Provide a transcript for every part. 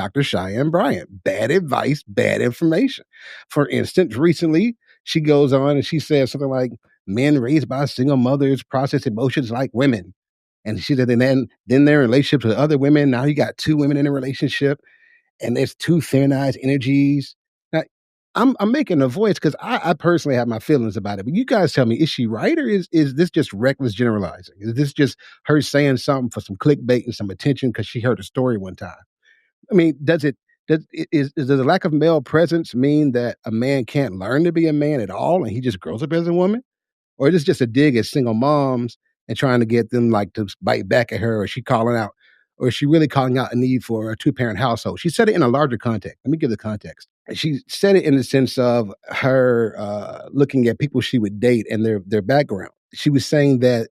Dr. Cheyenne Bryant. Bad advice, bad information. For instance, recently she goes on and she says something like, men raised by single mothers process emotions like women. And she said, and then they're in relationships with other women. Now you got two women in a relationship and there's two feminized energies. Now, I'm making a voice because I personally have my feelings about it. But you guys tell me, is she right or is this just reckless generalizing? Is this just her saying something for some clickbait and some attention because she heard a story one time? I mean, does the lack of male presence mean that a man can't learn to be a man at all and he just grows up as a woman? Or is this just a dig at single moms and trying to get them like to bite back at her? Or is she calling out, or is she really calling out a need for a two-parent household? She said it in a larger context. Let me give the context. She said it in the sense of her looking at people she would date and their background. She was saying that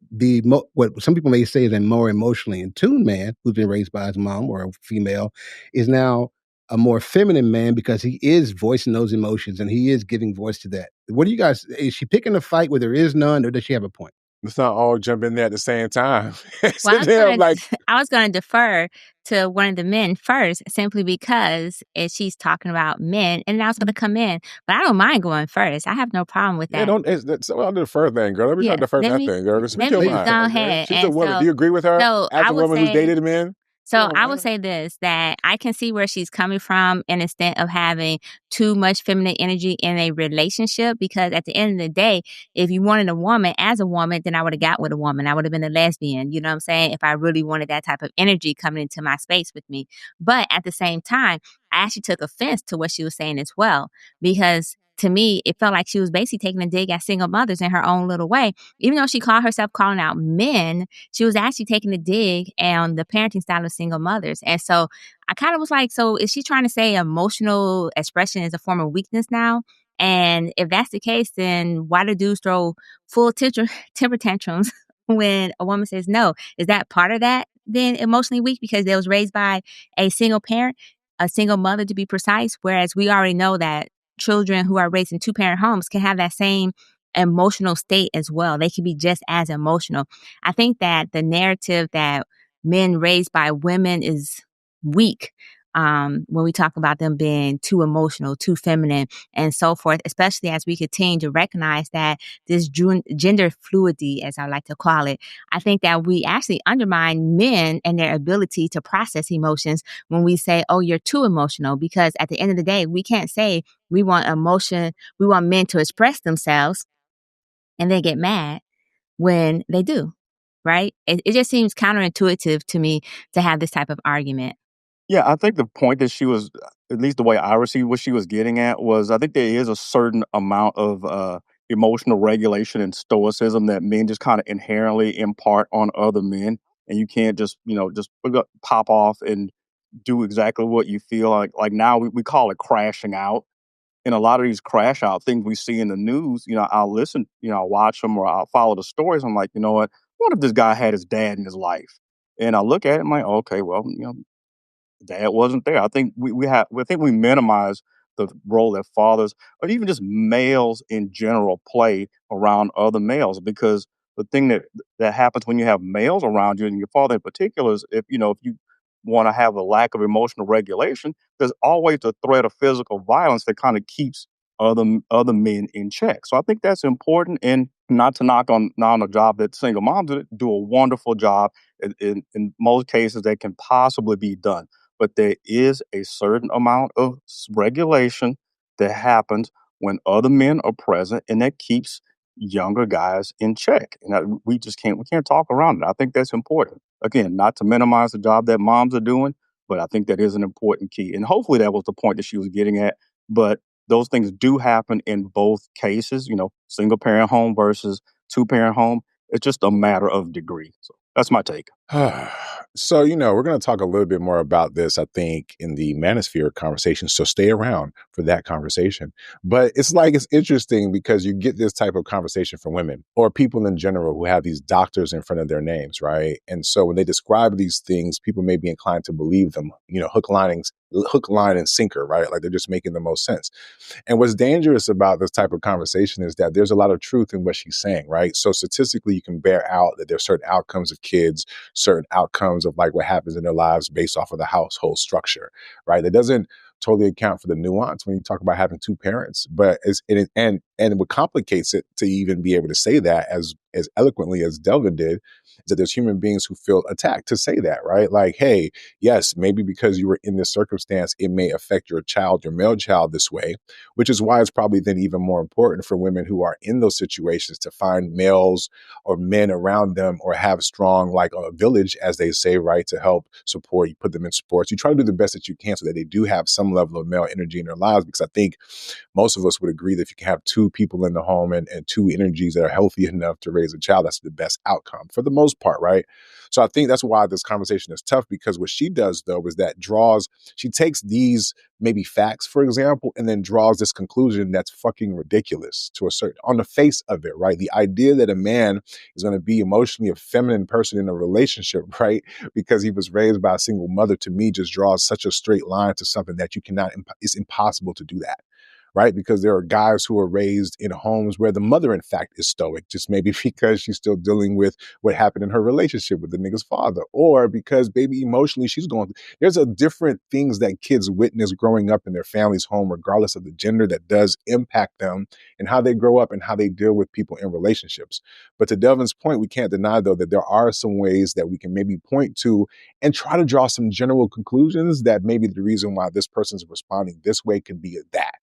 what some people may say is a more emotionally in tune man who's been raised by his mom or a female is now a more feminine man because he is voicing those emotions and he is giving voice to that. What do you guys, is she picking a fight where there is none or does she have a point? Let's not all jump in there at the same time. Well, I was going to defer to one of the men first, simply because if she's talking about men, and I was going to come in, but I don't mind going first. I have no problem with that. I'll do the first thing, girl. Let me not defer that thing, girl. Let me go ahead. She's a woman. Do you agree with her? As a woman who's dated men? So I would say this, that I can see where she's coming from in the extent of having too much feminine energy in a relationship, because at the end of the day, if you wanted a woman as a woman, then I would have got with a woman. I would have been a lesbian, you know what I'm saying? If I really wanted that type of energy coming into my space with me. But at the same time, I actually took offense to what she was saying as well, because to me, it felt like she was basically taking a dig at single mothers in her own little way. Even though she called herself calling out men, she was actually taking a dig on the parenting style of single mothers. And so I kind of was like, so is she trying to say emotional expression is a form of weakness now? And if that's the case, then why do dudes throw full temper tantrums when a woman says no? Is that part of that then emotionally weak because they was raised by a single parent, a single mother to be precise? Whereas we already know that children who are raised in two-parent homes can have that same emotional state as well. They can be just as emotional. I think that the narrative that men raised by women is weak when we talk about them being too emotional, too feminine, and so forth, especially as we continue to recognize that this gender fluidity, as I like to call it, I think that we actually undermine men and their ability to process emotions when we say, oh, you're too emotional, because at the end of the day, we can't say we want men to express themselves and then get mad when they do, right? It just seems counterintuitive to me to have this type of argument. Yeah, I think the point that she was, at least the way I received what she was getting at, was I think there is a certain amount of emotional regulation and stoicism that men just kind of inherently impart on other men. And you can't just pop off and do exactly what you feel like. Like now we call it crashing out. And a lot of these crash out things we see in the news, I'll listen, I'll watch them or I'll follow the stories. I'm like, you know what if this guy had his dad in his life? And I look at it, I'm like, okay, well, dad wasn't there. I think we minimize the role that fathers or even just males in general play around other males, because the thing that happens when you have males around you, and your father in particular, is if you want to have a lack of emotional regulation, there's always a threat of physical violence that kind of keeps other men in check. So I think that's important, and not to knock on a job that single moms do a wonderful job in most cases that can possibly be done. But there is a certain amount of regulation that happens when other men are present, and that keeps younger guys in check. And we can't talk around it. I think that's important. Again, not to minimize the job that moms are doing, but I think that is an important key. And hopefully that was the point that she was getting at. But those things do happen in both cases, single parent home versus two parent home. It's just a matter of degree. So that's my take. So, we're going to talk a little bit more about this, I think, in the Manosphere conversation. So stay around for that conversation. But it's interesting because you get this type of conversation from women or people in general who have these doctors in front of their names, right? And so when they describe these things, people may be inclined to believe them, hook, line, hook, line, and sinker, right? Like they're just making the most sense. And what's dangerous about this type of conversation is that there's a lot of truth in what she's saying, right? So statistically, you can bear out that there's certain outcomes of kids, certain outcomes of like what happens in their lives based off of the household structure, right? That doesn't totally account for the nuance when you talk about having two parents, but and what complicates it to even be able to say that as eloquently as Delvin did is that there's human beings who feel attacked to say that, right? Like, hey, yes, maybe because you were in this circumstance, it may affect your child, your male child this way, which is why it's probably then even more important for women who are in those situations to find males or men around them or have strong, like a village, as they say, right, to help support you, put them in sports. You try to do the best that you can so that they do have some level of male energy in their lives, because I think most of us would agree that if you can have two people in the home and two energies that are healthy enough to raise a child, that's the best outcome for the most part, right? So I think that's why this conversation is tough, because what she does, though, is that she takes these maybe facts, for example, and then draws this conclusion that's fucking ridiculous on the face of it, right? The idea that a man is going to be emotionally a feminine person in a relationship, right? Because he was raised by a single mother, to me, just draws such a straight line to something that it's impossible to do that. Right? Because there are guys who are raised in homes where the mother, in fact, is stoic, just maybe because she's still dealing with what happened in her relationship with the nigga's father, or because maybe emotionally there's a different things that kids witness growing up in their family's home, regardless of the gender, that does impact them and how they grow up and how they deal with people in relationships. But to Delvin's point, we can't deny, though, that there are some ways that we can maybe point to and try to draw some general conclusions that maybe the reason why this person's responding this way could be that.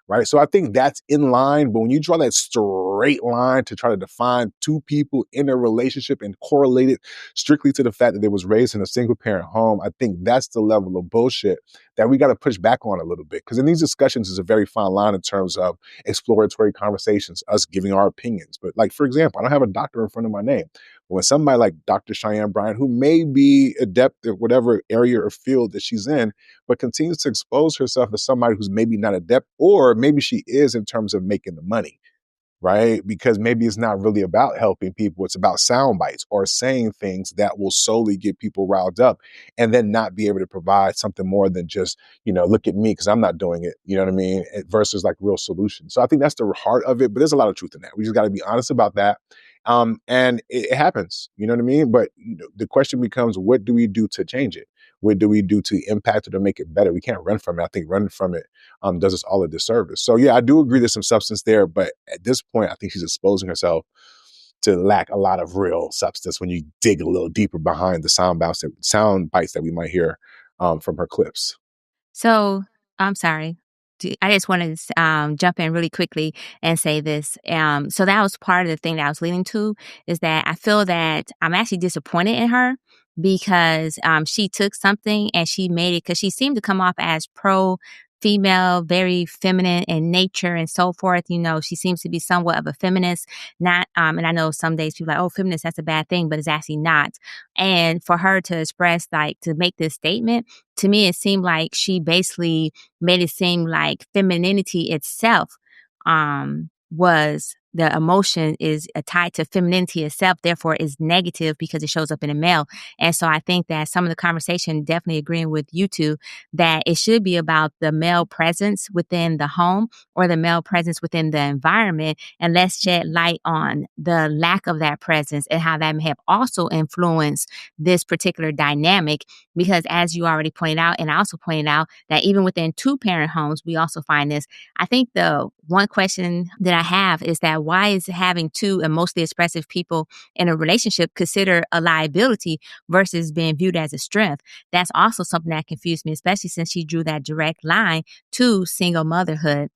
Right. So I think that's in line. But when you draw that straight line to try to define two people in a relationship and correlate it strictly to the fact that they was raised in a single parent home, I think that's the level of bullshit that we got to push back on a little bit. Because in these discussions is a very fine line in terms of exploratory conversations, us giving our opinions. But like, for example, I don't have a doctor in front of my name. But when somebody like Dr. Cheyenne Bryant, who may be adept at whatever area or field that she's in, but continues to expose herself as somebody who's maybe not adept, or maybe she is in terms of making the money, right? Because maybe it's not really about helping people. It's about sound bites or saying things that will solely get people riled up and then not be able to provide something more than just, look at me because I'm not doing it, you know what I mean? Versus like real solutions. So I think that's the heart of it, but there's a lot of truth in that. We just got to be honest about that. And it happens, you know what I mean? But the question becomes, what do we do to change it? What do we do to impact it or make it better? We can't run from it. I think running from it does us all a disservice. So yeah, I do agree there's some substance there, but at this point, I think she's exposing herself to lack a lot of real substance when you dig a little deeper behind the sound bites that we might hear from her clips. So, I'm sorry. I just wanted to jump in really quickly and say this. So that was part of the thing that I was leading to, is that I feel that I'm actually disappointed in her because she took something and she made it, because she seemed to come off as pro-female, very feminine in nature and so forth. She seems to be somewhat of a feminist. Not, and I know some days people are like, oh, feminist, that's a bad thing, but it's actually not. And for her to express, like, to make this statement, to me, it seemed like she basically made it seem like femininity itself was the emotion is tied to femininity itself, therefore is negative because it shows up in a male. And so I think that some of the conversation, definitely agreeing with you two, that it should be about the male presence within the home or the male presence within the environment. And let's shed light on the lack of that presence and how that may have also influenced this particular dynamic. Because as you already pointed out, and I also pointed out, that even within two-parent homes, we also find this. I think the one question that I have is that why is having two emotionally expressive people in a relationship considered a liability versus being viewed as a strength? That's also something that confused me, especially since she drew that direct line to single motherhood.